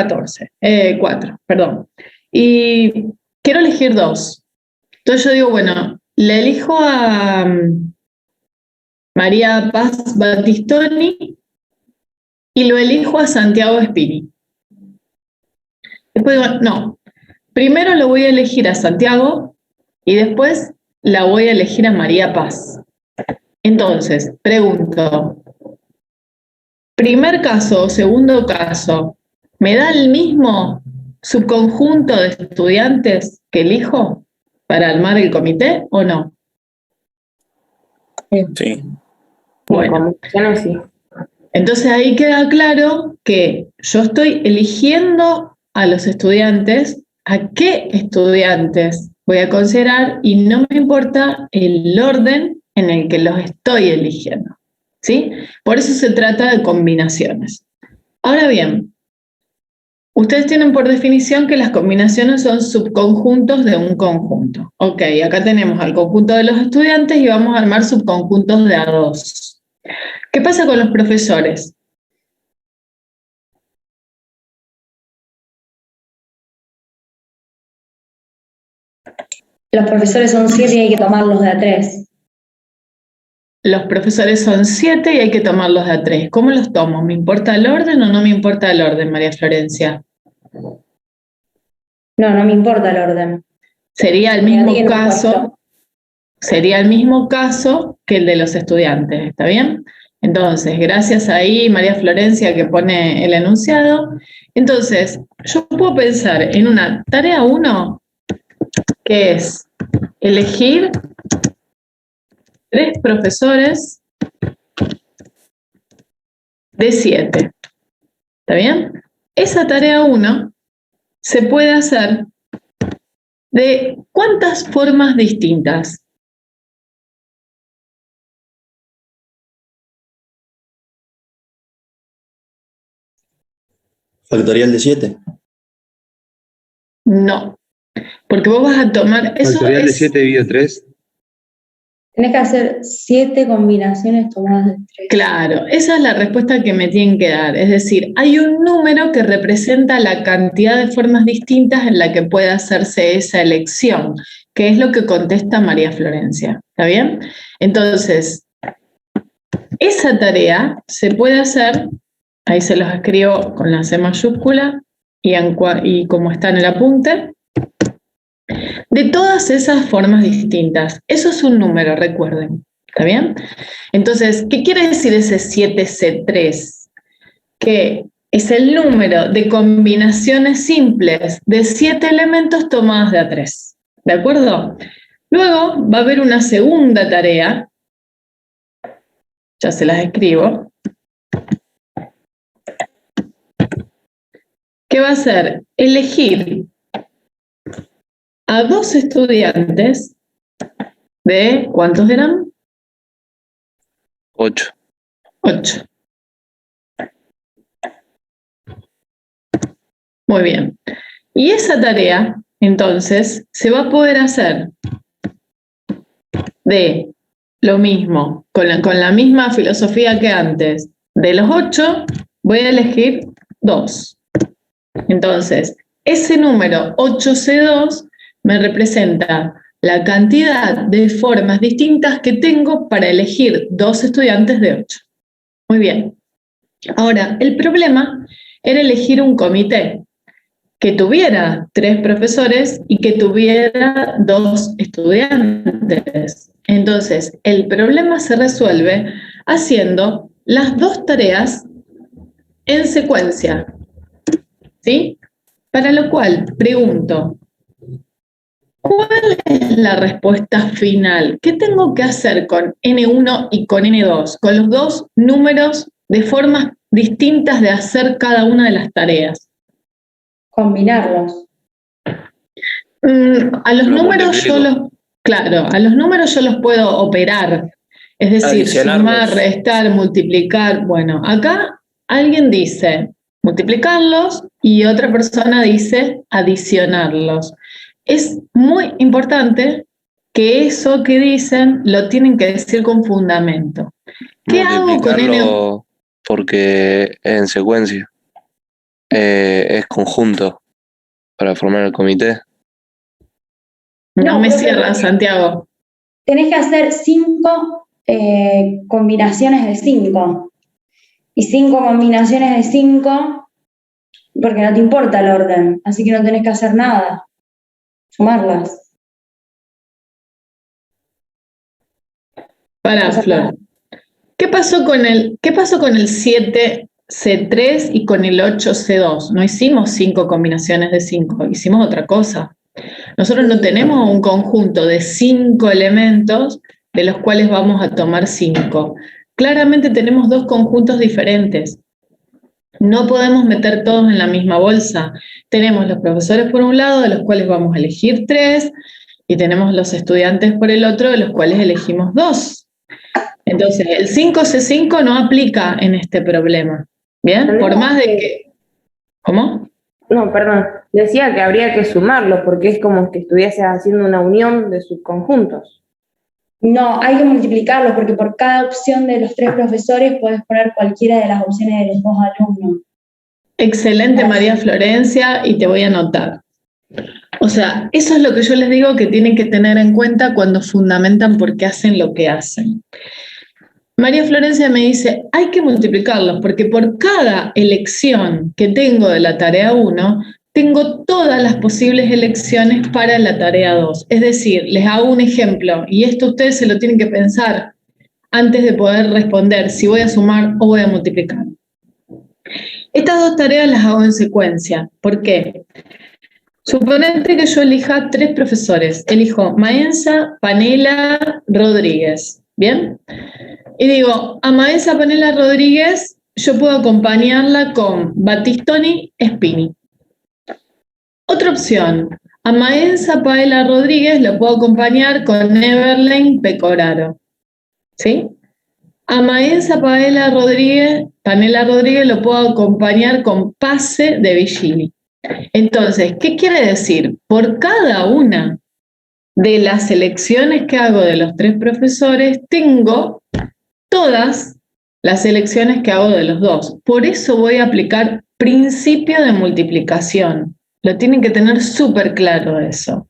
4, perdón. Y quiero elegir 2. Entonces yo digo, bueno, le elijo a María Paz Battistoni y lo elijo a Santiago Spini. Después digo, no, primero lo voy a elegir a Santiago y después la voy a elegir a María Paz. Entonces, pregunto, primer caso o segundo caso, ¿me da el mismo subconjunto de estudiantes que elijo para armar el comité o no? Sí. Bueno, Sí. entonces ahí queda claro que yo estoy eligiendo a los estudiantes, a qué estudiantes voy a considerar y no me importa el orden en el que los estoy eligiendo, ¿sí? Por eso se trata de combinaciones. Ahora bien, ustedes tienen por definición que las combinaciones son subconjuntos de un conjunto. Ok, acá tenemos al conjunto de los estudiantes y vamos a armar subconjuntos de a 2. ¿Qué pasa con los profesores? Los profesores son 7 y hay que tomarlos de a 3. Los profesores son 7 y hay que tomarlos de a 3. ¿Cómo los tomo? ¿Me importa el orden o no me importa el orden, María Florencia? No, no me importa el orden. Sería el mismo caso que el de los estudiantes, ¿está bien? Entonces, gracias ahí, María Florencia, que pone el enunciado. Entonces, yo puedo pensar en una tarea 1, que es elegir 3 profesores de 7. ¿Está bien? Esa tarea 1 se puede hacer de ¿cuántas formas distintas? Factorial de 7. No, porque vos vas a tomar... Factorial de 7 dividido 3. Tenés que hacer 7 combinaciones tomadas de 3. Claro, esa es la respuesta que me tienen que dar. Es decir, hay un número que representa la cantidad de formas distintas en la que puede hacerse esa elección, que es lo que contesta María Florencia. ¿Está bien? Entonces, esa tarea se puede hacer, ahí se los escribo con la C mayúscula y como está en el apunte, de todas esas formas distintas. Eso es un número, recuerden. ¿Está bien? Entonces, ¿qué quiere decir ese 7C3? Que es el número de combinaciones simples de 7 elementos tomadas de a 3. ¿De acuerdo? Luego va a haber una segunda tarea. Ya se las escribo. Que va a ser elegir a 2 estudiantes de, ¿cuántos eran? 8. 8. Muy bien. Y esa tarea, entonces, se va a poder hacer de lo mismo, con la misma filosofía que antes. De los 8, voy a elegir 2. Entonces, ese número 8C2 me representa la cantidad de formas distintas que tengo para elegir 2 estudiantes de 8. Muy bien. Ahora, el problema era elegir un comité que tuviera 3 profesores y que tuviera 2 estudiantes. Entonces, el problema se resuelve haciendo las 2 tareas en secuencia, ¿sí? Para lo cual, pregunto, ¿cuál es la respuesta final? ¿Qué tengo que hacer con N1 y con N2? Con los 2 números de formas distintas de hacer cada una de las tareas. Combinarlos. A los números a los números yo los puedo operar, es decir, sumar, restar, multiplicar. Bueno, acá alguien dice multiplicarlos y otra persona dice adicionarlos. Es muy importante que eso que dicen lo tienen que decir con fundamento. ¿Qué hago con N? Porque en secuencia. Es conjunto para formar el comité. No No, me profe. cierra, Santiago. Tenés que hacer 5 combinaciones de 5. Y 5 combinaciones de 5, porque no te importa el orden, así que no tenés que hacer nada. Sumarlas. Para, O sea, Flor. ¿Qué pasó con el 7C3 y con el 8C2? No hicimos 5 combinaciones de 5, hicimos otra cosa. Nosotros no tenemos un conjunto de 5 elementos de los cuales vamos a tomar 5. Claramente tenemos 2 conjuntos diferentes. No podemos meter todos en la misma bolsa. Tenemos los profesores por un lado, de los cuales vamos a elegir 3, y tenemos los estudiantes por el otro, de los cuales elegimos 2. Entonces, el 5C5 no aplica en este problema. ¿Bien? Por más de que... ¿Cómo? No, perdón. Decía que habría que sumarlos porque es como que estuviese haciendo una unión de subconjuntos. no, hay que multiplicarlo, porque por cada opción de los 3 profesores podés poner cualquiera de las opciones de los 2 alumnos. Excelente, María Florencia, y te voy a anotar. O sea, eso es lo que yo les digo que tienen que tener en cuenta cuando fundamentan por qué hacen lo que hacen. María Florencia me dice, hay que multiplicarlos, porque por cada elección que tengo de la tarea 1, tengo todas las posibles elecciones para la tarea 2. Es decir, les hago un ejemplo, y esto ustedes se lo tienen que pensar antes de poder responder si voy a sumar o voy a multiplicar. Estas 2 tareas las hago en secuencia. ¿Por qué? Suponete que yo elija 3 profesores. Elijo Maenza, Panela, Rodríguez. ¿Bien? Y digo, a Maenza, Panela, Rodríguez, yo puedo acompañarla con Battistoni, Spini. Otra opción, a Maenza, Panela, Rodríguez lo puedo acompañar con Everlane, Pecoraro. ¿Sí? A Maenza, Panela, Rodríguez lo puedo acompañar con Pase de Vigili. Entonces, ¿qué quiere decir? Por cada una de las selecciones que hago de los 3 profesores, tengo todas las selecciones que hago de los 2. Por eso voy a aplicar principio de multiplicación. Lo tienen que tener súper claro eso.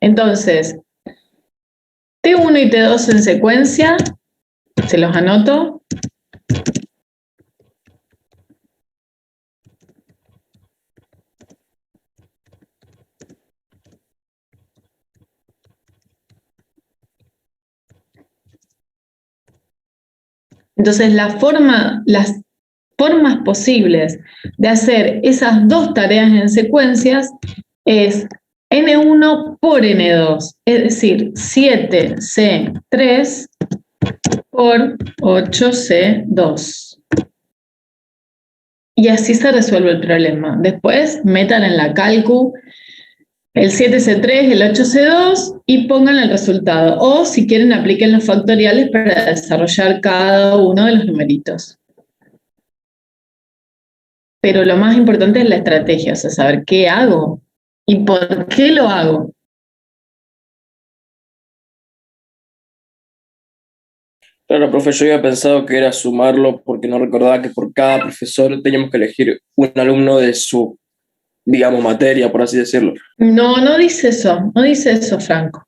Entonces, T1 y T2 en secuencia, se los anoto. Entonces, las formas posibles de hacer esas 2 tareas en secuencias es N1 por N2, es decir, 7C3 por 8C2. Y así se resuelve el problema. Después metan en la calcu el 7C3, el 8C2 y pongan el resultado. O si quieren, apliquen los factoriales para desarrollar cada uno de los numeritos. Pero lo más importante es la estrategia, o sea, saber qué hago y por qué lo hago. Claro, profe, yo había pensado que era sumarlo porque no recordaba que por cada profesor teníamos que elegir un alumno de su, digamos, materia, por así decirlo. No, no dice eso, Franco.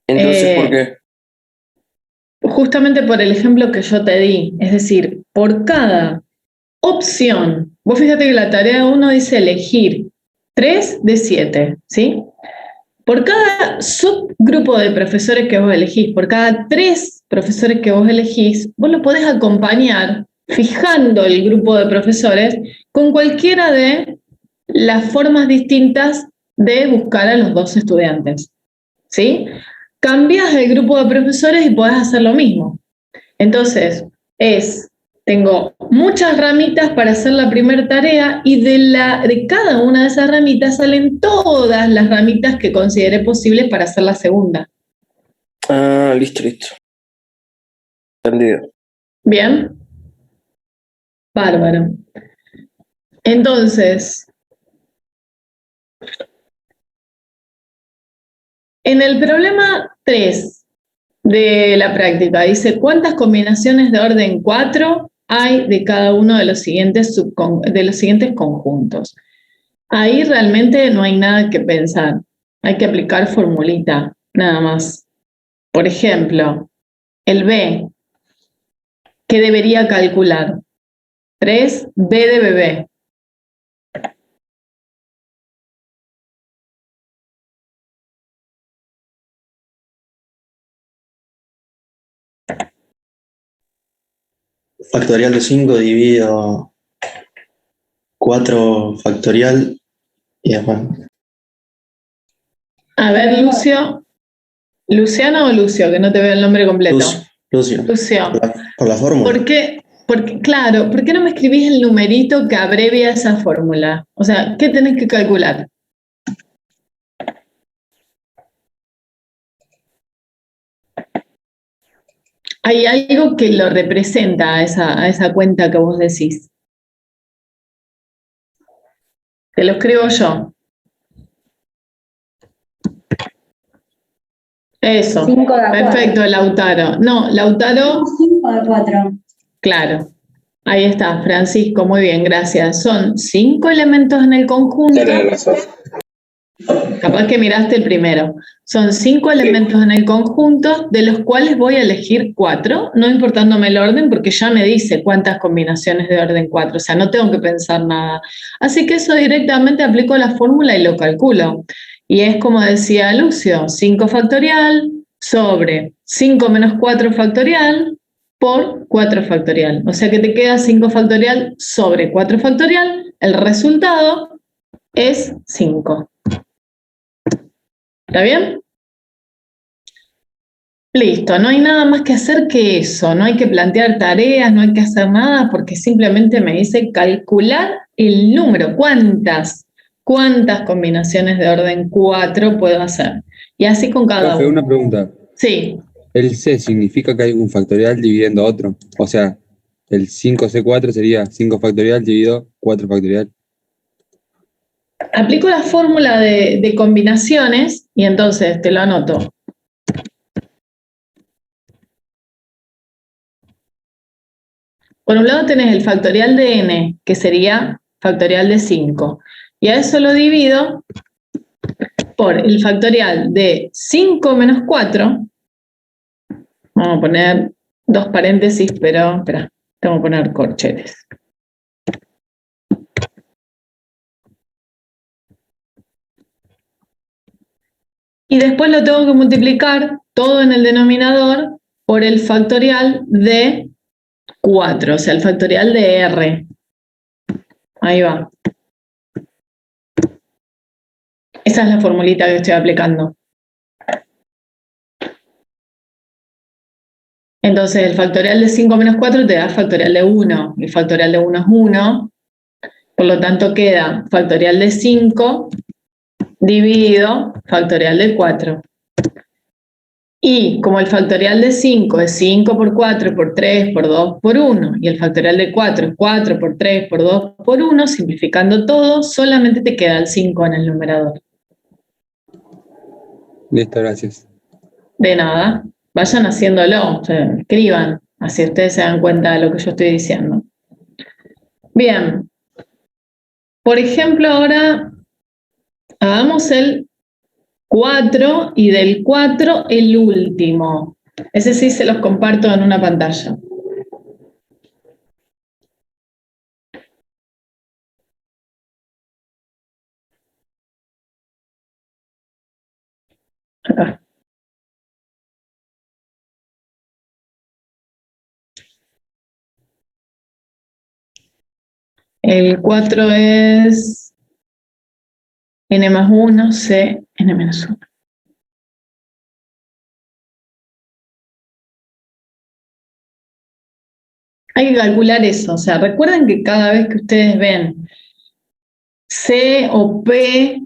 Entonces, ¿por qué? Justamente por el ejemplo que yo te di, es decir, por cada opción, vos fíjate que la tarea 1 dice elegir 3 de 7, ¿sí? Por cada subgrupo de profesores que vos elegís, por cada 3 profesores que vos elegís, vos lo podés acompañar fijando el grupo de profesores con cualquiera de las formas distintas de buscar a los 2 estudiantes, ¿sí? Cambias el grupo de profesores y podés hacer lo mismo. Entonces, tengo muchas ramitas para hacer la primera tarea y de cada una de esas ramitas salen todas las ramitas que consideré posibles para hacer la segunda. Ah, listo. Entendido. ¿Bien? Bárbaro. Entonces, en el problema 3 de la práctica, dice, ¿cuántas combinaciones de orden 4 hay de cada uno de los siguientes conjuntos. Ahí realmente no hay nada que pensar. Hay que aplicar formulita, nada más. Por ejemplo, el B, ¿qué debería calcular? 3B de bebé. Factorial de 5 dividido 4 factorial y después. A ver, Lucio. ¿Luciano o Lucio? Que no te veo el nombre completo. Lucio. Lucio. Por la fórmula. Claro, ¿por qué no me escribís el numerito que abrevia esa fórmula? O sea, ¿qué tenés que calcular? Hay algo que lo representa a esa cuenta que vos decís. Te lo escribo yo. Eso. 5 de a 4. Perfecto, Lautaro. No, Lautaro. 5 de 4. Claro. Ahí está, Francisco, muy bien, gracias. Son 5 elementos en el conjunto. Capaz que miraste el primero. Son 5 elementos en el conjunto, de los cuales voy a elegir 4, no importándome el orden, porque ya me dice cuántas combinaciones de orden 4, o sea, no tengo que pensar nada. Así que eso directamente aplico la fórmula y lo calculo. Y es como decía Lucio, 5 factorial sobre 5 menos 4 factorial por 4 factorial. O sea que te queda 5 factorial sobre 4 factorial. El resultado es 5. ¿Está bien? Listo, no hay nada más que hacer que eso, no hay que plantear tareas, no hay que hacer nada, porque simplemente me dice calcular el número, cuántas combinaciones de orden 4 puedo hacer. Y así con cada Profe, uno. una pregunta. Sí, ¿El C significa que hay un factorial dividiendo otro? O sea, el 5C4 sería 5 factorial dividido 4 factorial. aplico la fórmula de combinaciones y entonces te lo anoto. Por un lado tenés el factorial de n, que sería factorial de 5. Y a eso lo divido por el factorial de 5 menos 4. Vamos a poner 2 paréntesis, pero espera, tengo que poner corchetes. Y después lo tengo que multiplicar todo en el denominador por el factorial de 4, o sea, el factorial de r. Ahí va. Esa es la formulita que estoy aplicando. Entonces, el factorial de 5 menos 4 te da factorial de 1. El factorial de 1 es 1. Por lo tanto, queda factorial de 5 dividido factorial de 4. Y como el factorial de 5 es 5 por 4 por 3 por 2 por 1, y el factorial de 4 es 4 por 3 por 2 por 1, simplificando todo, solamente te queda el 5 en el numerador. Listo, gracias. De nada. Vayan haciéndolo, o sea, escriban, así ustedes se dan cuenta de lo que yo estoy diciendo. Bien. Por ejemplo, ahora hagamos el 4 y del 4 el último. Ese sí se los comparto en una pantalla. Acá. El 4 es n más 1, c, n menos 1. Hay que calcular eso, o sea, recuerden que cada vez que ustedes ven C o P,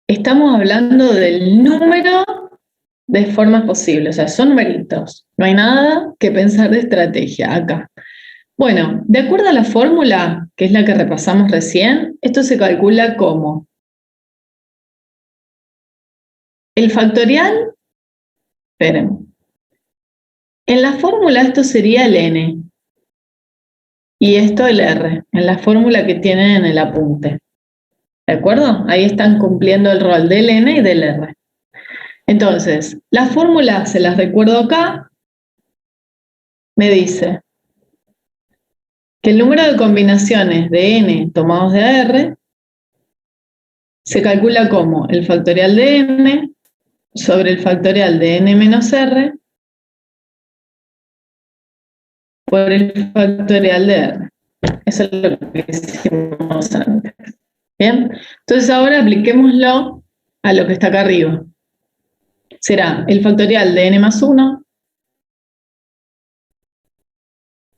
estamos hablando del número de formas posibles, o sea, son numeritos, no hay nada que pensar de estrategia acá. Bueno, de acuerdo a la fórmula, que es la que repasamos recién, esto se calcula como el factorial, esperen, en la fórmula esto sería el n. y esto el R, en la fórmula que tienen en el apunte. ¿De acuerdo? Ahí están cumpliendo el rol del N y del R. Entonces, la fórmula, se las recuerdo acá, me dice que el número de combinaciones de N tomados de R se calcula como el factorial de N sobre el factorial de N menos R por el factorial de R. Eso es lo que hicimos antes. ¿Bien? Entonces ahora apliquémoslo a lo que está acá arriba. Será el factorial de N más 1,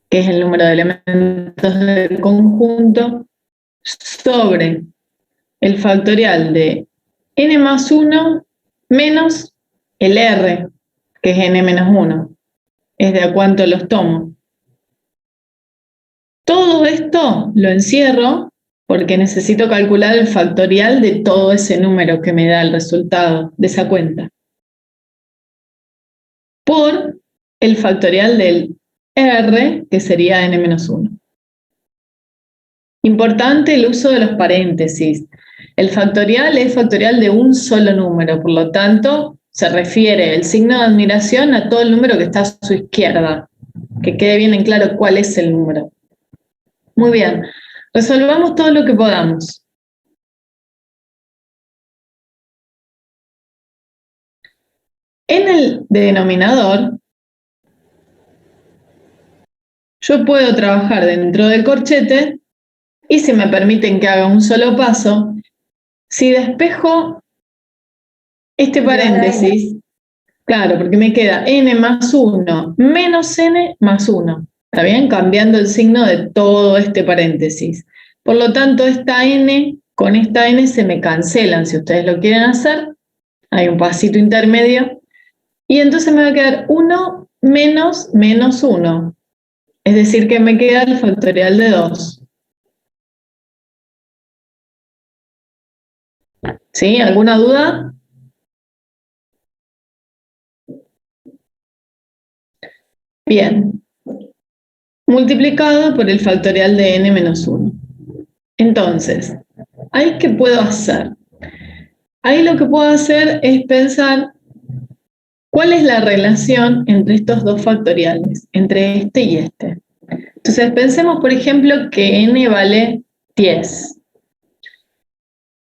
que es el número de elementos del conjunto, sobre el factorial de N más 1 menos el R, que es N menos 1. Es de a cuánto los tomo. Todo esto lo encierro porque necesito calcular el factorial de todo ese número que me da el resultado de esa cuenta, por el factorial del R, que sería N menos 1. Importante el uso de los paréntesis. El factorial es factorial de un solo número, por lo tanto, se refiere el signo de admiración a todo el número que está a su izquierda. Que quede bien en claro cuál es el número. Muy bien, resolvamos todo lo que podamos. En el denominador, yo puedo trabajar dentro del corchete y si me permiten que haga un solo paso, si despejo este paréntesis, claro, porque me queda n más 1 menos n más 1. ¿Está bien? Cambiando el signo de todo este paréntesis. Por lo tanto, esta n con esta n se me cancelan. Si ustedes lo quieren hacer, hay un pasito intermedio. Y entonces me va a quedar 1 menos menos 1. Es decir, que me queda el factorial de 2. ¿Sí? ¿Alguna duda? Bien. Multiplicado por el factorial de n menos 1. Entonces, ¿ahí qué puedo hacer? Ahí lo que puedo hacer es pensar cuál es la relación entre estos dos factoriales, entre este y este. Entonces, pensemos, por ejemplo, que n vale 10.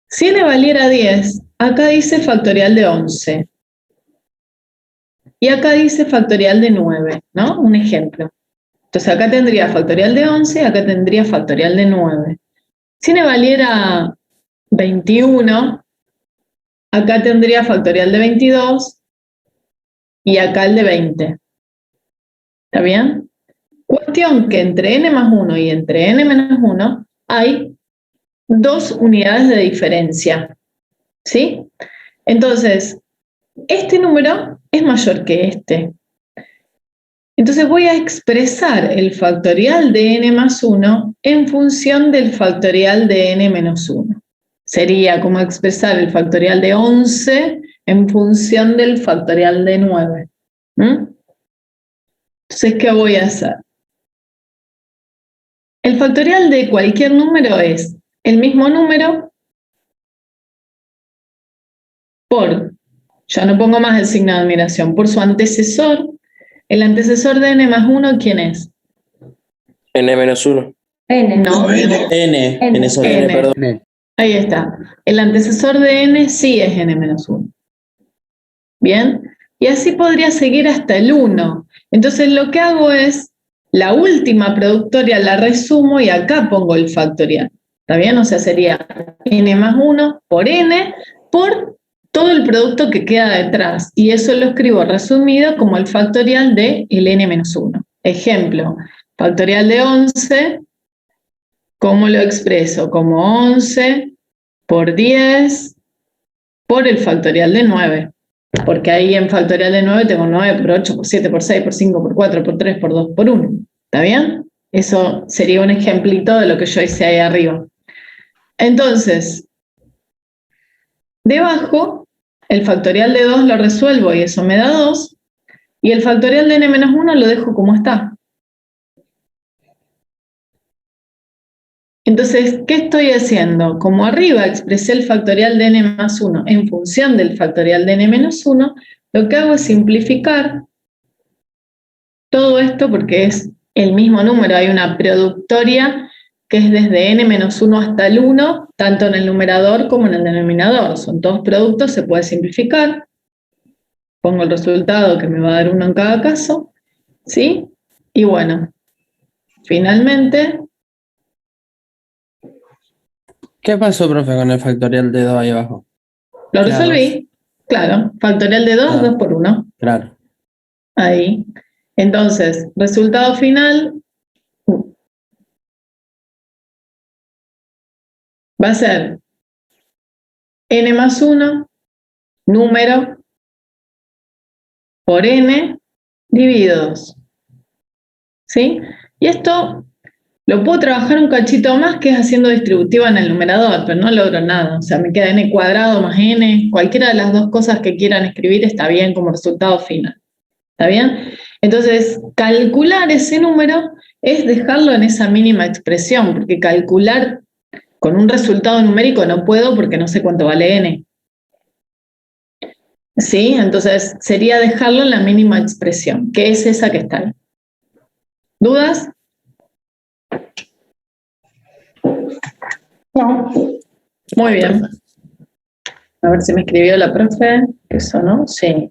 Si n valiera 10, acá dice factorial de 11. Y acá dice factorial de 9, ¿no? Un ejemplo. Entonces acá tendría factorial de 11 y acá tendría factorial de 9. Si n valiera 21, acá tendría factorial de 22 y acá el de 20. ¿Está bien? Cuestión que entre n más 1 y entre n menos 1 hay 2 unidades de diferencia. ¿Sí? Entonces, este número es mayor que este. Entonces voy a expresar el factorial de n más 1 en función del factorial de n menos 1. Sería como expresar el factorial de 11 en función del factorial de 9. Entonces, ¿qué voy a hacer? El factorial de cualquier número es el mismo número por, ya no pongo más el signo de admiración, por su antecesor. El antecesor de n más 1, ¿quién es? N menos 1. N. No, N solo. N. Perdón. N. Ahí está. El antecesor de n sí es n menos 1. ¿Bien? Y así podría seguir hasta el 1. Entonces lo que hago es, la última productoria la resumo y acá pongo el factorial. ¿Está bien? O sea, sería n más 1 por n por todo el producto que queda detrás. Y eso lo escribo resumido como el factorial de el n menos 1. Ejemplo, factorial de 11, ¿cómo lo expreso? Como 11 por 10 por el factorial de 9. Porque ahí en factorial de 9 tengo 9 por 8, por 7, por 6, por 5, por 4, por 3, por 2, por 1. ¿Está bien? Eso sería un ejemplito de lo que yo hice ahí arriba. Entonces, debajo, el factorial de 2 lo resuelvo y eso me da 2. Y el factorial de n menos 1 lo dejo como está. Entonces, ¿qué estoy haciendo? Como arriba expresé el factorial de n más 1 en función del factorial de n menos 1, lo que hago es simplificar todo esto porque es el mismo número. Hay una productoria que es desde n menos 1 hasta el 1, tanto en el numerador como en el denominador. Son todos productos, se puede simplificar. Pongo el resultado que me va a dar 1 en cada caso, ¿sí? Y bueno, finalmente... ¿Qué pasó, profe, con el factorial de 2 ahí abajo? Lo resolví, claro, factorial de 2, 2 por 1. Claro. Ahí. Entonces, resultado final va a ser n más 1, número, por n, dividido 2. ¿Sí? Y esto lo puedo trabajar un cachito más, que es haciendo distributiva en el numerador, pero no logro nada. O sea, me queda n cuadrado más n. Cualquiera de las dos cosas que quieran escribir está bien como resultado final. ¿Está bien? Entonces, calcular ese número es dejarlo en esa mínima expresión, porque calcular con un resultado numérico no puedo porque no sé cuánto vale n. ¿Sí? Entonces, sería dejarlo en la mínima expresión, que es esa que está ahí. ¿Dudas? No. Muy bien. A ver si me escribió la profe. ¿Eso no? Sí.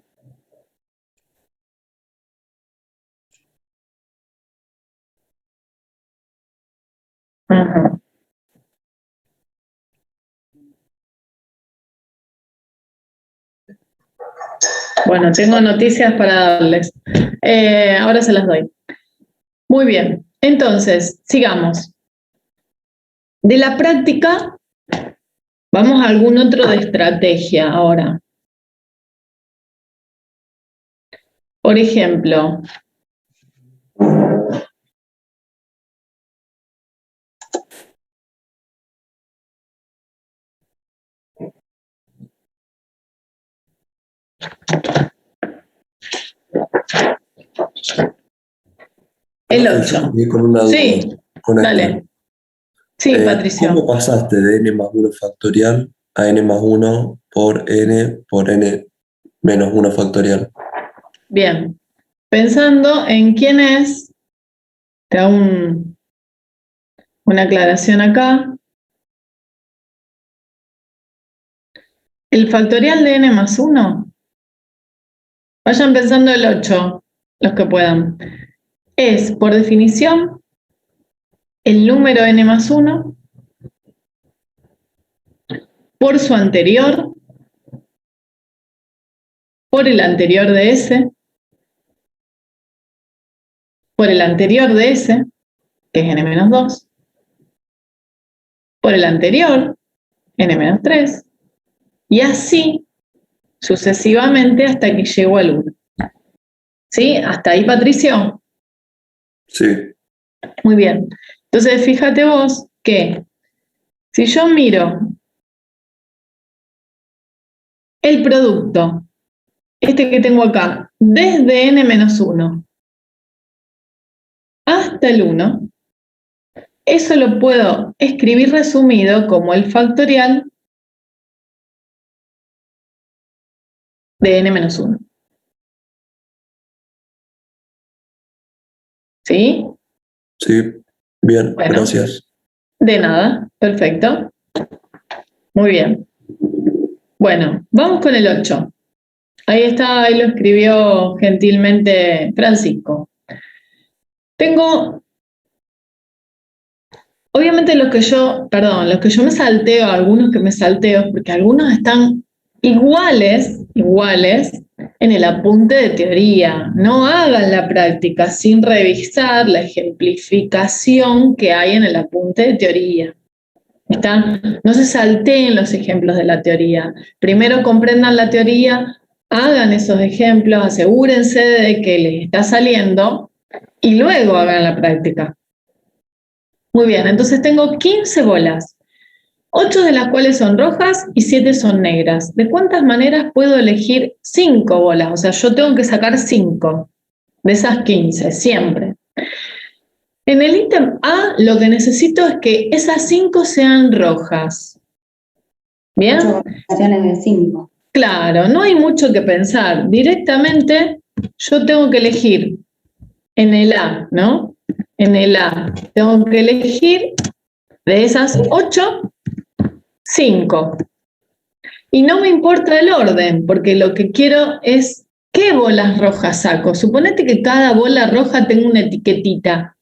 Ajá. Bueno, tengo noticias para darles. Ahora se las doy. Muy bien. Entonces, sigamos. De la práctica, vamos a algún otro de estrategia ahora. Por ejemplo, el 8. Con una duda, Sí, con esto. dale. Sí, Patricio. ¿Cómo pasaste de n más 1 factorial a n más 1 por n menos 1 factorial? Bien. Pensando en quién es, te hago una aclaración acá. El factorial de n más 1, vayan pensando el 8, los que puedan. Es, por definición, el número n más 1 por su anterior, por el anterior de ese, por el anterior de ese, que es n menos 2, por el anterior, n menos 3, y así sucesivamente hasta que llego al 1. ¿Sí? ¿Hasta ahí, Patricio? Sí. Muy bien. Entonces, fíjate vos que si yo miro el producto, este que tengo acá, desde n menos 1 hasta el 1, eso lo puedo escribir resumido como el factorial de n menos 1. ¿Sí? Sí, bien, Bueno. gracias. De nada, perfecto. Muy bien. Bueno, vamos con el 8. Ahí está, ahí lo escribió gentilmente Francisco. Tengo, obviamente los que yo me salteo, algunos que me salteo, porque algunos están iguales en el apunte de teoría. No hagan la práctica sin revisar la ejemplificación que hay en el apunte de teoría. No se salteen los ejemplos de la teoría. Primero comprendan la teoría, hagan esos ejemplos, asegúrense de que les está saliendo y luego hagan la práctica. Muy bien, entonces tengo 15 bolas, 8 de las cuales son rojas y 7 son negras. ¿De cuántas maneras puedo elegir 5 bolas? O sea, yo tengo que sacar 5 de esas 15, siempre. En el ítem A, lo que necesito es que esas 5 sean rojas. ¿Bien? 8 combinaciones de 5. Claro, no hay mucho que pensar. Directamente yo tengo que elegir en el A, ¿no? En el A tengo que elegir de esas 8, 5. Y no me importa el orden, porque lo que quiero es qué bolas rojas saco. Suponete que cada bola roja tenga una etiquetita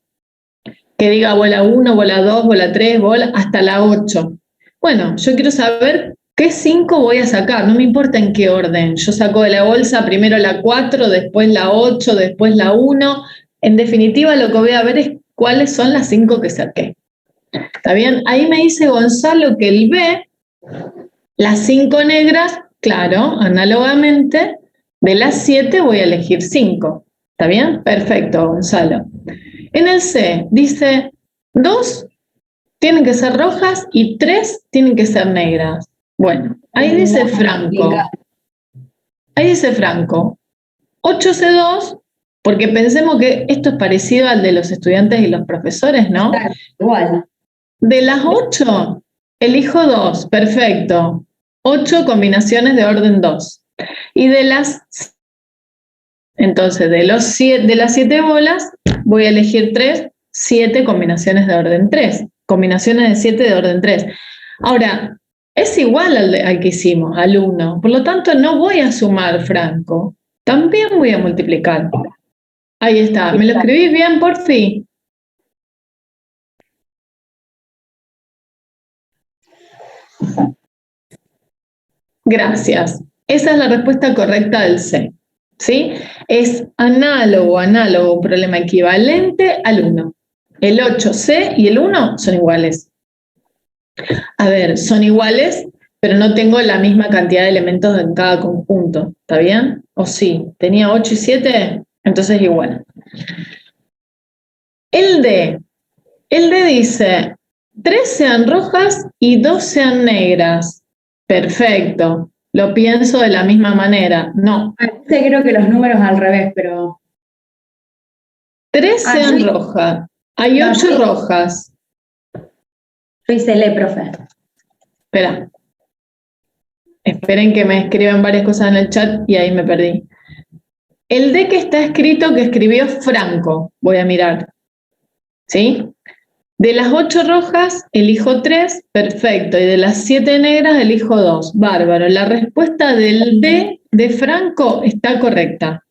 que diga bola 1, bola 2, bola 3, bola hasta la 8. Bueno, yo quiero saber qué 5 voy a sacar, no me importa en qué orden. Yo saco de la bolsa primero la 4, después la 8, después la 1. En definitiva, lo que voy a ver es cuáles son las 5 que saqué. ¿Está bien? Ahí me dice Gonzalo que el B, las 5 negras, claro, análogamente, de las 7 voy a elegir 5. ¿Está bien? Perfecto, Gonzalo. En el C dice 2 tienen que ser rojas y 3 tienen que ser negras. Bueno, ahí dice Franco. Ahí dice Franco. 8C2, porque pensemos que esto es parecido al de los estudiantes y los profesores, ¿no? Igual. De las 8, elijo 2, perfecto. 8 combinaciones de orden 2. Y de las... Entonces, de las 7 bolas, voy a elegir 3, 7 combinaciones de orden 3. Combinaciones de 7 de orden 3. Ahora, es igual al que hicimos, al 1. Por lo tanto, no voy a sumar, Franco. También voy a multiplicar. Ahí está. ¿Me lo escribís bien, por fin? Gracias. Esa es la respuesta correcta del C. ¿Sí? Es análogo, un problema equivalente al 1. El 8C y el 1 son iguales. A ver, son iguales, pero no tengo la misma cantidad de elementos en cada conjunto. ¿Está bien? ¿O sí? ¿Tenía 8 y 7? Entonces igual. El D dice 3 sean rojas y 2 sean negras. Perfecto. Lo pienso de la misma manera. No. Creo que los números al revés, pero... 3 sean rojas. Hay 8 rojas. Yo hice le, profe. Espera. Esperen que me escriban varias cosas en el chat y ahí me perdí. El D que está escrito, que escribió Franco, voy a mirar. ¿Sí? De las 8 rojas, elijo 3, perfecto. Y de las 7 negras, elijo 2. Bárbaro. La respuesta del D de Franco está correcta.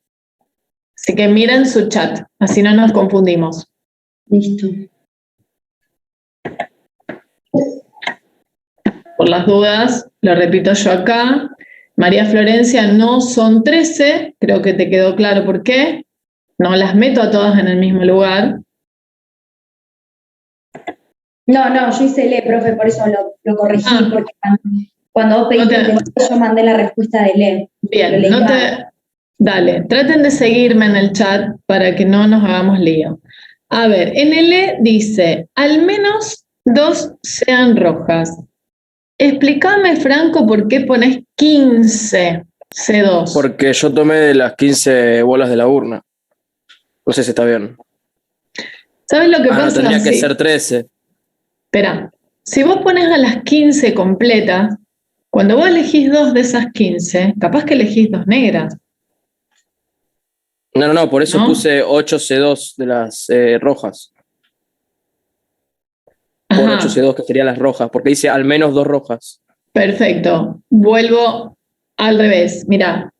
Así que miren su chat, así no nos confundimos. Listo. Por las dudas, lo repito yo acá. María Florencia, no son 13, creo que te quedó claro por qué. No las meto a todas en el mismo lugar. No, yo hice le, profe, por eso lo corregí, porque cuando vos pediste yo mandé la respuesta de le. Bien, dale, traten de seguirme en el chat para que no nos hagamos lío. A ver, en el E dice, al menos 2 sean rojas. Explícame, Franco, por qué pones 15 C2. Porque yo tomé de las 15 bolas de la urna. No sé si está bien. ¿Sabes lo que pasa? No, tendría que ser 13. Espera, si vos pones a las 15 completas, cuando vos elegís 2 de esas 15, capaz que elegís 2 negras. No, por eso puse 8C2 de las rojas. Por 8C2, que serían las rojas, porque dice al menos 2 rojas. Perfecto. Vuelvo al revés. Mirá,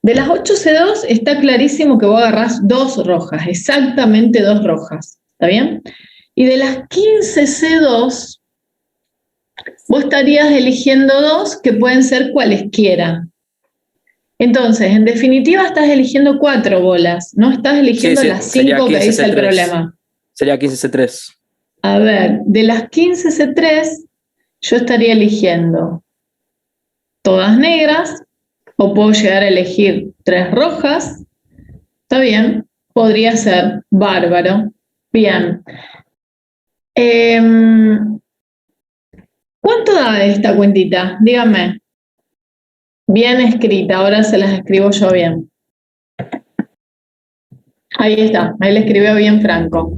de las 8C2 está clarísimo que vos agarrás 2 rojas, exactamente 2 rojas. ¿Está bien? Y de las 15C2, vos estarías eligiendo 2 que pueden ser cualesquiera. Entonces, en definitiva, estás eligiendo 4 bolas, no estás eligiendo las 5 que dice el problema. Sería 15C3. A ver, de las 15C3, yo estaría eligiendo todas negras, o puedo llegar a elegir 3 rojas. Está bien, podría ser bárbaro. Bien. ¿Cuánto da esta cuentita? Dígame. Bien escrita, ahora se las escribo yo bien. Ahí está, ahí le escribió bien Franco.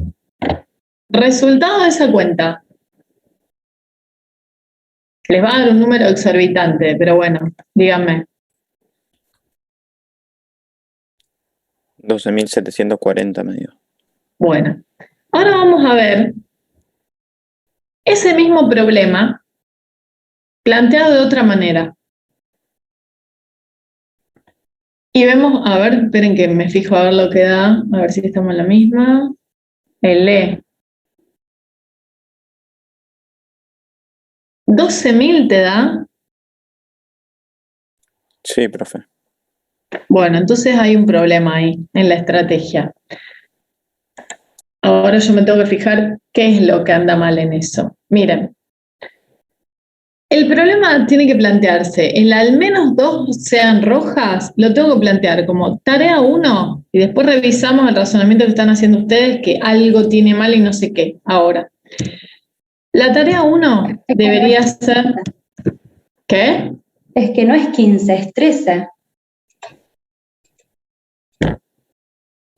Resultado de esa cuenta. Les va a dar un número exorbitante, pero bueno, díganme. 12.740 me dio. Bueno, ahora vamos a ver ese mismo problema planteado de otra manera. Y vemos, a ver, esperen que me fijo a ver lo que da, a ver si estamos en la misma. El E. 12.000 te da. Sí, profe. Bueno, entonces hay un problema ahí en la estrategia. Ahora yo me tengo que fijar qué es lo que anda mal en eso. Miren, el problema tiene que plantearse, el al menos 2 sean rojas, lo tengo que plantear como tarea 1 y después revisamos el razonamiento que están haciendo ustedes, que algo tiene mal y no sé qué. Ahora, la tarea 1 debería ser... ¿Qué? Es que no es 15, es 13.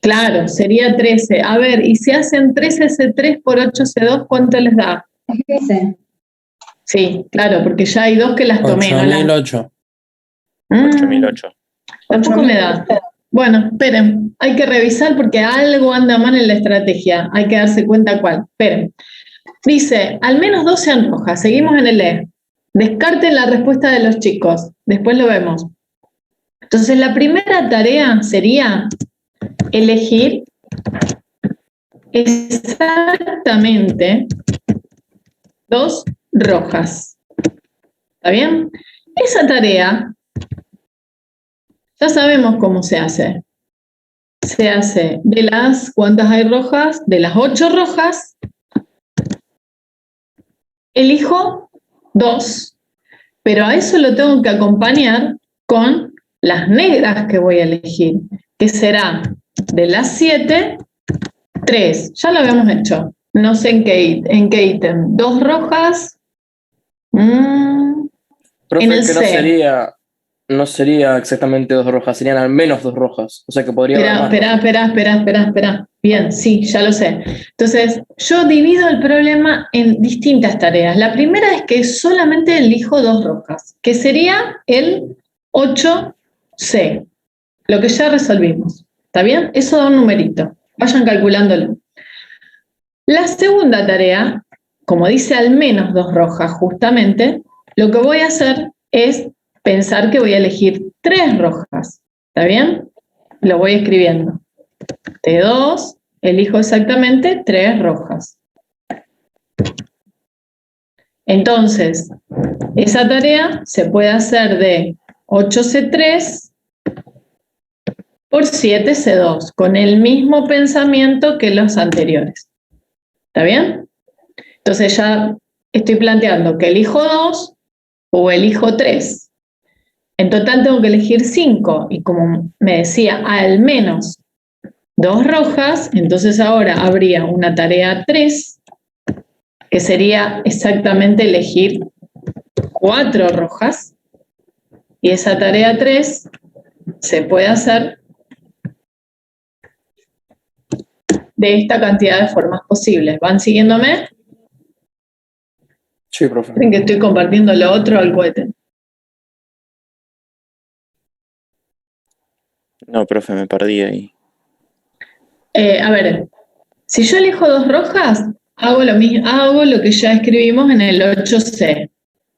Claro, sería 13. A ver, y si hacen 13C3 por 8C2, ¿cuánto les da? Es 15. Sí, claro, porque ya hay 2 que las tomé, ¿no? 8.008. 8.008. Tampoco me da. Bueno, esperen, hay que revisar porque algo anda mal en la estrategia. Hay que darse cuenta cuál. Esperen. Dice, al menos 2 sean rojas. Seguimos en el E. Descarten la respuesta de los chicos. Después lo vemos. Entonces, la primera tarea sería elegir exactamente 2 rojas. ¿Está bien? Esa tarea, ya sabemos cómo se hace. Se hace de las, ¿cuántas hay rojas? De las 8 rojas, elijo 2, pero a eso lo tengo que acompañar con las negras que voy a elegir, que será de las 7, 3. Ya lo habíamos hecho. No sé en qué ítem. 2 rojas. Profe, En el que C. no sería exactamente 2 rojas, serían al menos 2 rojas. O sea que podría haber más. Espera. Bien, sí, ya lo sé. Entonces, yo divido el problema en distintas tareas. La primera es que solamente elijo 2 rojas, que sería el 8C, lo que ya resolvimos. ¿Está bien? Eso da un numerito. Vayan calculándolo. La segunda tarea, como dice al menos 2 rojas justamente, lo que voy a hacer es pensar que voy a elegir 3 rojas. ¿Está bien? Lo voy escribiendo. De 2, elijo exactamente 3 rojas. Entonces, esa tarea se puede hacer de 8C3 por 7C2, con el mismo pensamiento que los anteriores. ¿Está bien? Entonces ya estoy planteando que elijo 2 o elijo 3. En total tengo que elegir 5 y como me decía, al menos 2 rojas, entonces ahora habría una tarea 3, que sería exactamente elegir 4 rojas, y esa tarea 3 se puede hacer de esta cantidad de formas posibles. ¿Van siguiéndome? Sí, profe. ¿Creen que estoy compartiendo lo otro al cohete? No, profe, me perdí ahí. A ver, si yo elijo 2 rojas, hago lo mismo, hago lo que ya escribimos en el 8C.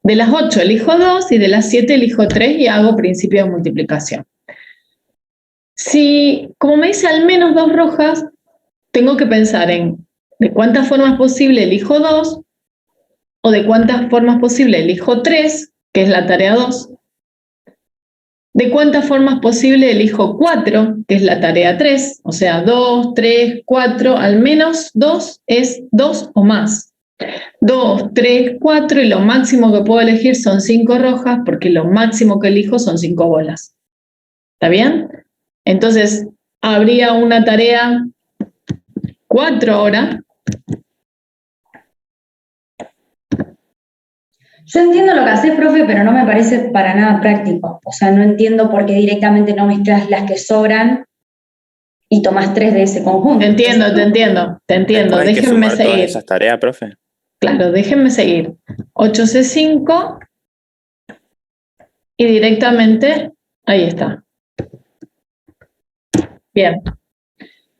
De las 8 elijo 2 y de las 7 elijo 3 y hago principio de multiplicación. Si, como me dice al menos 2 rojas, tengo que pensar en de cuántas formas posibles elijo 2 o de cuántas formas posibles elijo 3, que es la tarea 2. ¿De cuántas formas posibles elijo 4, que es la tarea 3? O sea, 2, 3, 4, al menos 2 es 2 o más. 2, 3, 4 y lo máximo que puedo elegir son 5 rojas porque lo máximo que elijo son 5 bolas. ¿Está bien? Entonces, habría una tarea 4 ahora. Yo entiendo lo que haces, profe, pero no me parece para nada práctico. O sea, no entiendo por qué directamente no mezclas las que sobran y tomás 3 de ese conjunto. Te entiendo. Después hay que Déjenme sumar todas seguir. esas tareas, profe. Claro, déjenme seguir. 8C5 y directamente, ahí está. Bien.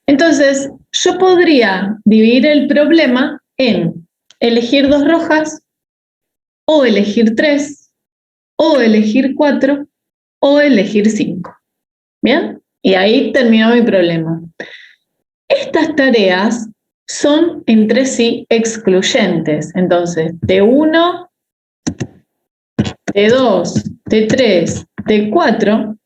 Entonces, yo podría dividir el problema en elegir 2 rojas, o elegir 3, o elegir 4, o elegir 5. ¿Bien? Y ahí terminó mi problema. Estas tareas son entre sí excluyentes. Entonces, T1, T2, T3, T4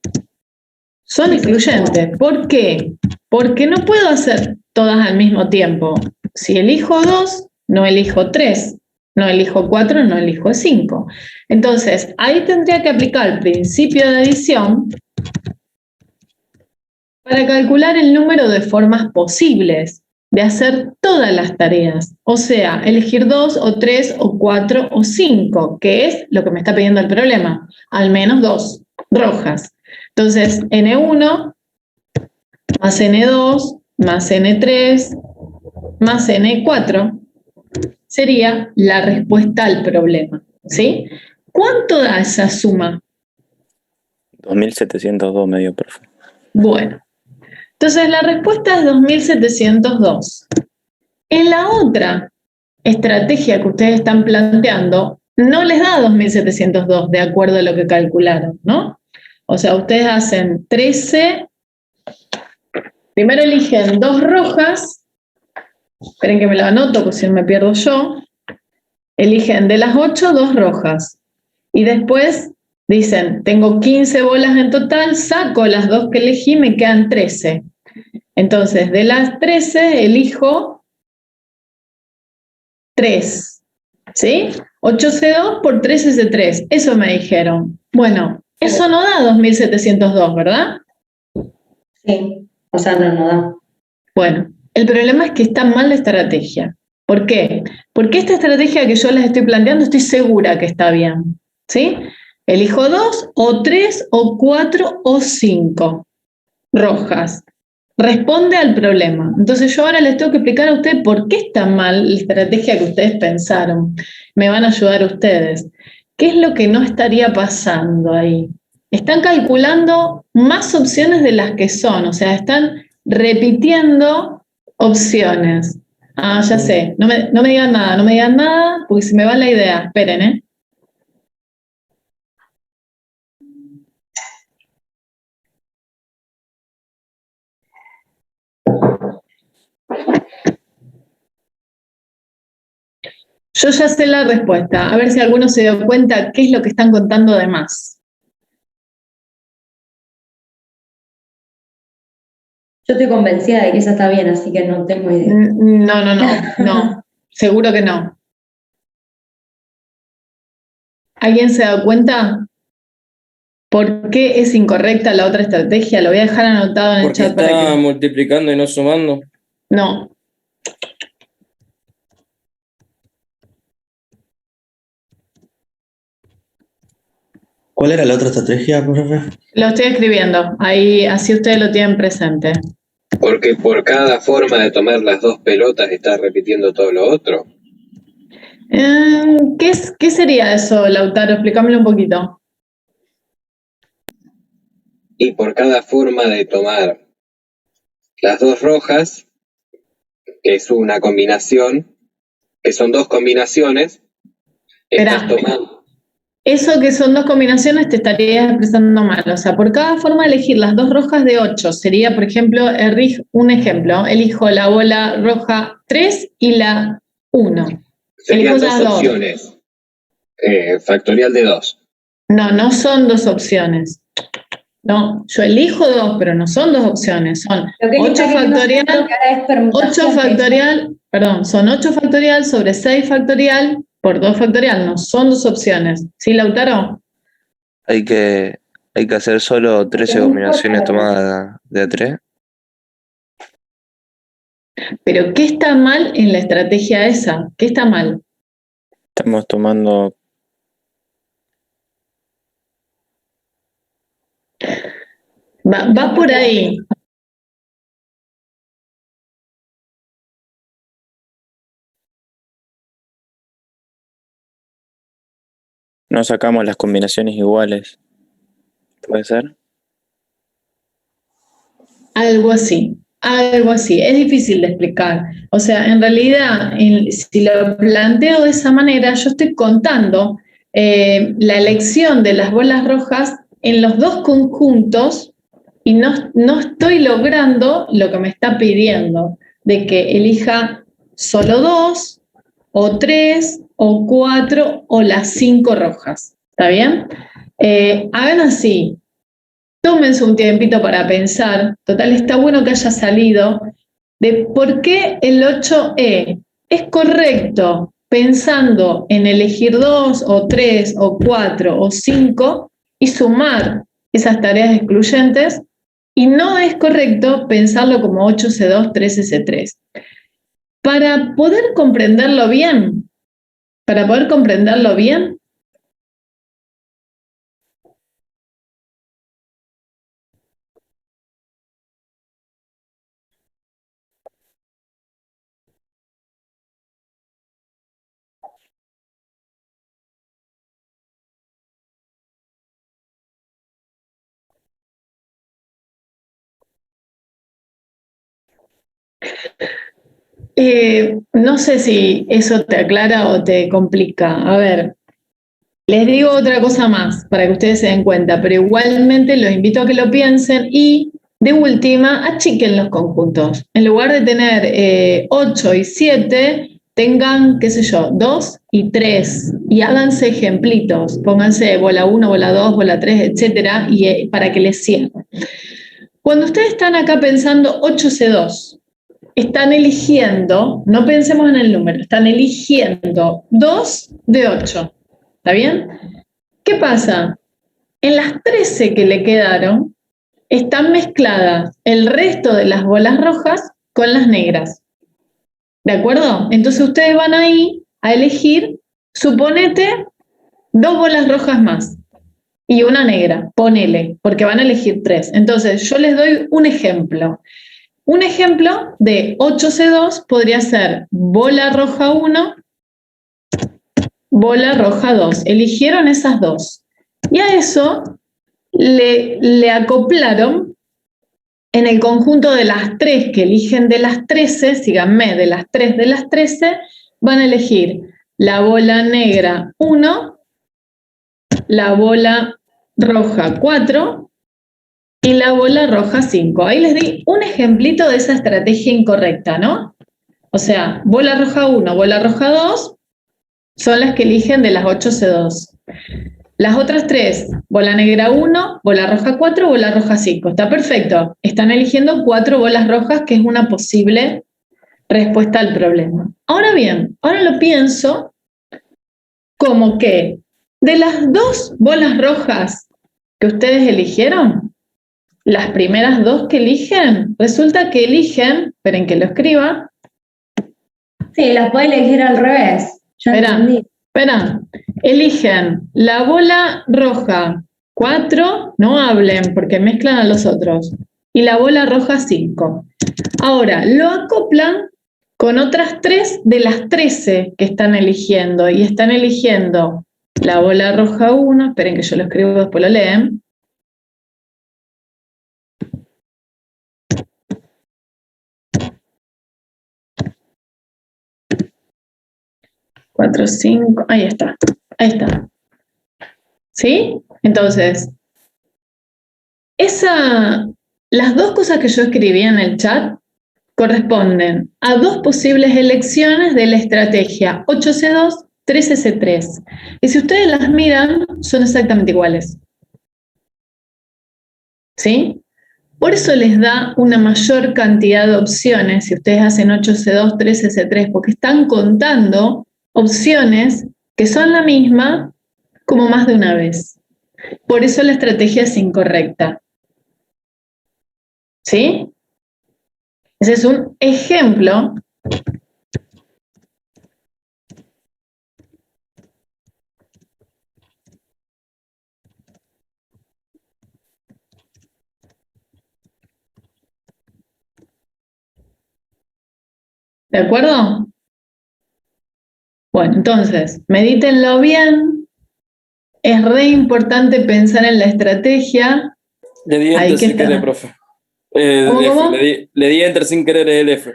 son excluyentes. ¿Por qué? Porque no puedo hacer todas al mismo tiempo. Si elijo 2, no elijo 3. No elijo 4, no elijo 5. Entonces, ahí tendría que aplicar el principio de adición para calcular el número de formas posibles de hacer todas las tareas. O sea, elegir 2 o 3 o 4 o 5, que es lo que me está pidiendo el problema. Al menos 2 rojas. Entonces, N1 más N2 más N3 más N4 sería la respuesta al problema. ¿Sí? ¿Cuánto da esa suma? 2702 me dio, profe. Bueno, entonces la respuesta es 2702. En la otra estrategia que ustedes están planteando, no les da 2702 de acuerdo a lo que calcularon, ¿no? O sea, ustedes hacen 13, primero eligen 2 rojas, esperen que me lo anoto, porque si no me pierdo yo, eligen de las 8, 2 rojas, y después dicen, tengo 15 bolas en total, saco las 2 que elegí, me quedan 13. Entonces, de las 13, elijo 3, ¿sí? 8C2 por 13C3, eso me dijeron. Bueno, eso no da 2702, ¿verdad? Sí, o sea, no da. Bueno, el problema es que está mal la estrategia. ¿Por qué? Porque esta estrategia que yo les estoy planteando estoy segura que está bien, ¿sí? Elijo 2 o 3 o 4 o 5 rojas. Responde al problema. Entonces yo ahora les tengo que explicar a ustedes por qué está mal la estrategia que ustedes pensaron. Me van a ayudar ustedes. ¿Qué es lo que no estaría pasando ahí? Están calculando más opciones de las que son, o sea, están repitiendo opciones. Ah, ya sé, no me digan nada, porque se me va la idea. Esperen, ¿eh? Yo ya sé la respuesta. A ver si alguno se dio cuenta qué es lo que están contando de más. Yo estoy convencida de que esa está bien, así que no tengo idea. No. Seguro que no. ¿Alguien se da cuenta por qué es incorrecta la otra estrategia? Lo voy a dejar anotado en el Porque chat para está que... multiplicando y no sumando. No. ¿Cuál era la otra estrategia, profe? Lo estoy escribiendo. Ahí, así ustedes lo tienen presente. Porque por cada forma de tomar las 2 pelotas está repitiendo todo lo otro. ¿Qué sería eso, Lautaro? Explícamelo un poquito. Y por cada forma de tomar las 2 rojas, que es una combinación, que son 2 combinaciones, estás tomando. Eso que son 2 combinaciones te estarías expresando mal. O sea, por cada forma de elegir las 2 rojas de 8, sería, por ejemplo, un ejemplo. Elijo la bola roja 3 y la 1. Serían 2 opciones. Factorial de 2. No son 2 opciones. No, yo elijo 2, pero no son 2 opciones. Son 8 factorial, son 8 factorial sobre 6 factorial por 2 factorial. No son 2 opciones. ¿Sí, Lautaro? Hay que hacer solo 13 combinaciones tomadas de a 3. Pero ¿qué está mal en la estrategia esa? ¿Qué está mal? Estamos tomando... Va por ahí. No sacamos las combinaciones iguales. ¿Puede ser? Algo así, algo así. Es difícil de explicar. O sea, en realidad, si lo planteo de esa manera, yo estoy contando la elección de las bolas rojas en los dos conjuntos y no estoy logrando lo que me está pidiendo, de que elija solo 2, o 3, o 4, o las 5 rojas. ¿Está bien? Hagan así. Tómense un tiempito para pensar, total está bueno que haya salido, de por qué el 8E es correcto pensando en elegir 2 o 3 o 4 o 5 y sumar esas tareas excluyentes, y no es correcto pensarlo como 8C2, 13C3. Para poder comprenderlo bien, no sé si eso te aclara o te complica. A ver, les digo otra cosa más para que ustedes se den cuenta, pero igualmente los invito a que lo piensen y de última achiquen los conjuntos. En lugar de tener 8 y 7, tengan, qué sé yo, 2 y 3 y háganse ejemplitos. Pónganse bola 1, bola 2, bola 3, etcétera, y para que les sirva. Cuando ustedes están acá pensando 8C2, están eligiendo, no pensemos en el número, están eligiendo 2 de 8. ¿Está bien? ¿Qué pasa? En las 13 que le quedaron, están mezcladas el resto de las bolas rojas con las negras. ¿De acuerdo? Entonces ustedes van ahí a elegir, suponete, 2 bolas rojas más y una negra, ponele, porque van a elegir 3. Entonces yo les doy un ejemplo. Un ejemplo de 8C2 podría ser bola roja 1, bola roja 2. Eligieron esas dos. Y a eso le acoplaron en el conjunto de las 3 que eligen de las 13, síganme, de las 3 de las 13, van a elegir la bola negra 1, la bola roja 4 y la bola roja 5. Ahí les di un ejemplito de esa estrategia incorrecta, ¿no? O sea, bola roja 1, bola roja 2 son las que eligen de las 8C2. Las otras 3, bola negra 1, bola roja 4, bola roja 5. Está perfecto. Están eligiendo 4 bolas rojas, que es una posible respuesta al problema. Ahora bien, ahora lo pienso como que de las 2 bolas rojas que ustedes eligieron, las primeras 2 que eligen, resulta que eligen, esperen que lo escriba. Sí, las puede elegir al revés. Espera, eligen la bola roja 4, no hablen porque mezclan a los otros, y la bola roja 5. Ahora, lo acoplan con otras 3 de las 13 que están eligiendo, y están eligiendo la bola roja 1, esperen que yo lo escribo, después lo leen. Cuatro, 5, ahí está. ¿Sí? Entonces, las 2 cosas que yo escribí en el chat corresponden a 2 posibles elecciones de la estrategia 8C2, 13C3. Y si ustedes las miran, son exactamente iguales. ¿Sí? Por eso les da una mayor cantidad de opciones si ustedes hacen 8C2, 13C3, porque están contando opciones que son la misma como más de una vez. Por eso la estrategia es incorrecta. ¿Sí? Ese es un ejemplo . ¿De acuerdo? Bueno, entonces, medítenlo bien es re importante pensar en la estrategia. Le di Ahí enter que sin está. querer, profe. ¿Cómo, El F, cómo? le di enter sin querer el F.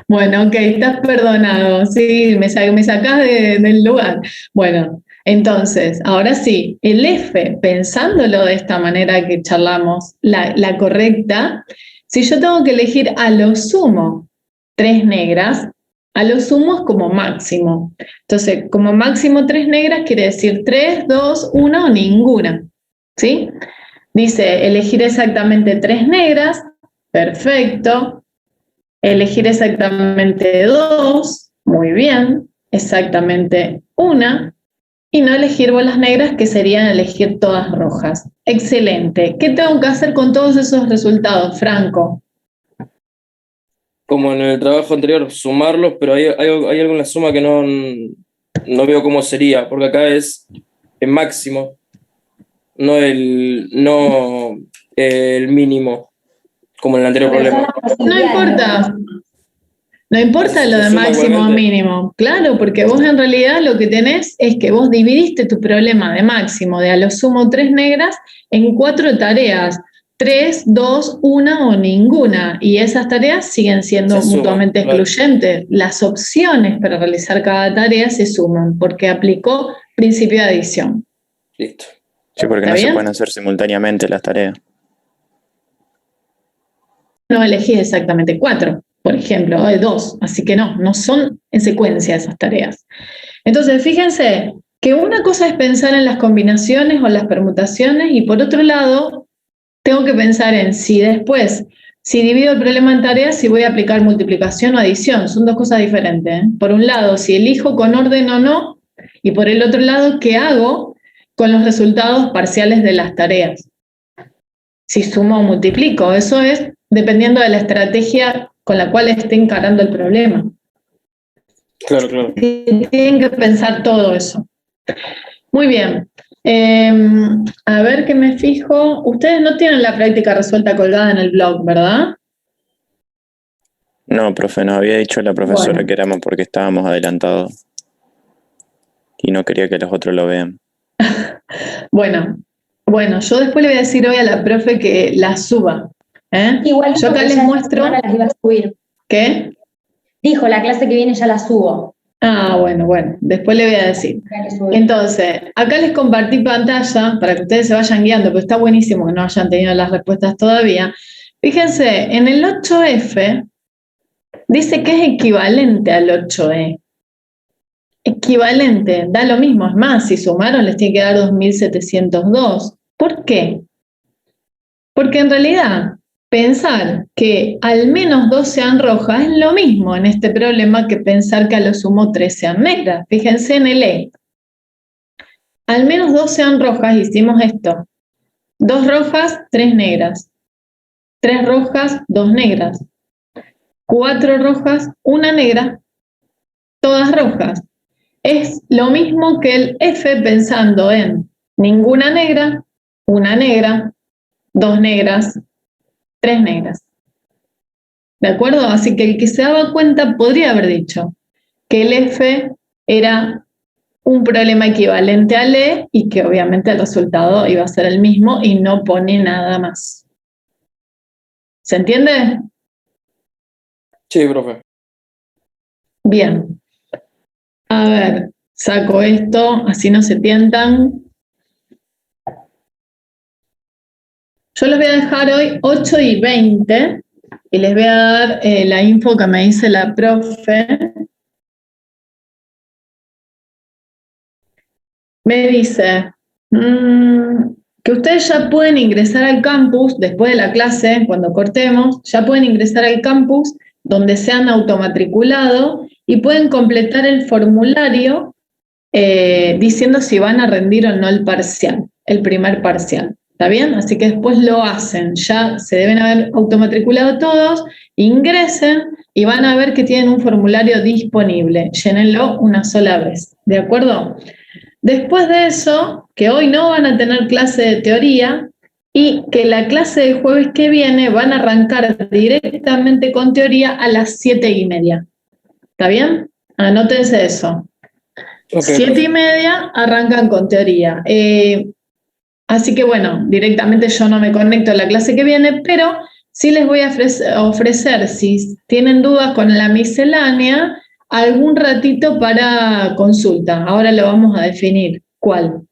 Bueno, ok, estás perdonado, sí, me sacás del lugar. Bueno, entonces, ahora sí, el F, pensándolo de esta manera que charlamos, la correcta, si yo tengo que elegir a lo sumo 3 negras, a lo sumo es como máximo. Entonces, como máximo 3 negras quiere decir 3, 2, 1 o ninguna, ¿sí? Dice, elegir exactamente 3 negras, perfecto. Elegir exactamente 2, muy bien. Exactamente 1. Y no elegir bolas negras, que serían elegir todas rojas. Excelente. ¿Qué tengo que hacer con todos esos resultados, Franco? Como en el trabajo anterior, sumarlos, pero hay algo en la suma que no veo cómo sería, porque acá es el máximo, no el mínimo, como en el anterior problema. No importa. No importa lo ¿Se de suma máximo o igualmente? mínimo. Claro, porque vos en realidad lo que tenés es que vos dividiste tu problema de máximo, de a lo sumo 3 negras, en 4 tareas. 3, 2, 1 o ninguna. Y esas tareas siguen siendo Se suman, mutuamente claro. excluyentes. Las opciones para realizar cada tarea se suman porque aplicó principio de adición. Listo. Sí, porque ¿Está no se bien? pueden hacer simultáneamente las tareas. No elegís exactamente 4, por ejemplo, o de 2. Así que no son en secuencia esas tareas. Entonces, fíjense que una cosa es pensar en las combinaciones o las permutaciones y por otro lado, tengo que pensar en si después, si divido el problema en tareas, si voy a aplicar multiplicación o adición. Son dos cosas diferentes, ¿eh? Por un lado, si elijo con orden o no, y por el otro lado, ¿qué hago con los resultados parciales de las tareas? Si sumo o multiplico. Eso es dependiendo de la estrategia con la cual esté encarando el problema. Claro, claro. Tienen que pensar todo eso. Muy bien. A ver qué me fijo. Ustedes no tienen la práctica resuelta colgada en el blog, ¿verdad? No, profe, nos había dicho la profesora Bueno. que éramos porque estábamos adelantados y no quería que los otros lo vean. Bueno, yo después le voy a decir hoy a la profe que la suba. Igual Yo acá les muestro. las iba a subir. ¿Qué? Dijo, la clase que viene ya la subo. Ah, bueno, después le voy a decir. Entonces, acá les compartí pantalla para que ustedes se vayan guiando, pero está buenísimo que no hayan tenido las respuestas todavía. Fíjense, en el 8F dice que es equivalente al 8E. Equivalente, da lo mismo, es más, si sumaron les tiene que dar 2.702. ¿Por qué? Porque en realidad pensar que al menos 2 sean rojas es lo mismo en este problema que pensar que a lo sumo 3 sean negras. Fíjense en el E. Al menos 2 sean rojas, hicimos esto. 2 rojas, 3 negras. 3 rojas, 2 negras. 4 rojas, 1 negra. Todas rojas. Es lo mismo que el F pensando en ninguna negra, 1 negra, 2 negras, 3 negras. ¿De acuerdo? Así que el que se daba cuenta podría haber dicho que el F era un problema equivalente al E y que obviamente el resultado iba a ser el mismo y no pone nada más. ¿Se entiende? Sí, profe. Bien. A ver, saco esto, así no se tientan. Yo les voy a dejar hoy 8:20 y les voy a dar la info que me dice la profe. Me dice que ustedes ya pueden ingresar al campus después de la clase, cuando cortemos, ya pueden ingresar al campus donde se han automatriculado y pueden completar el formulario diciendo si van a rendir o no el parcial, el primer parcial. ¿Está bien? Así que después lo hacen, ya se deben haber automatriculado todos, ingresen y van a ver que tienen un formulario disponible. Llénenlo una sola vez, ¿de acuerdo? Después de eso, que hoy no van a tener clase de teoría y que la clase del jueves que viene van a arrancar directamente con teoría a las 7:30. ¿Está bien? Anótense eso. Ok, 7:30 arrancan con teoría. Así que bueno, directamente yo no me conecto a la clase que viene, pero sí les voy a ofrecer, si tienen dudas con la miscelánea, algún ratito para consulta. Ahora lo vamos a definir. ¿Cuál?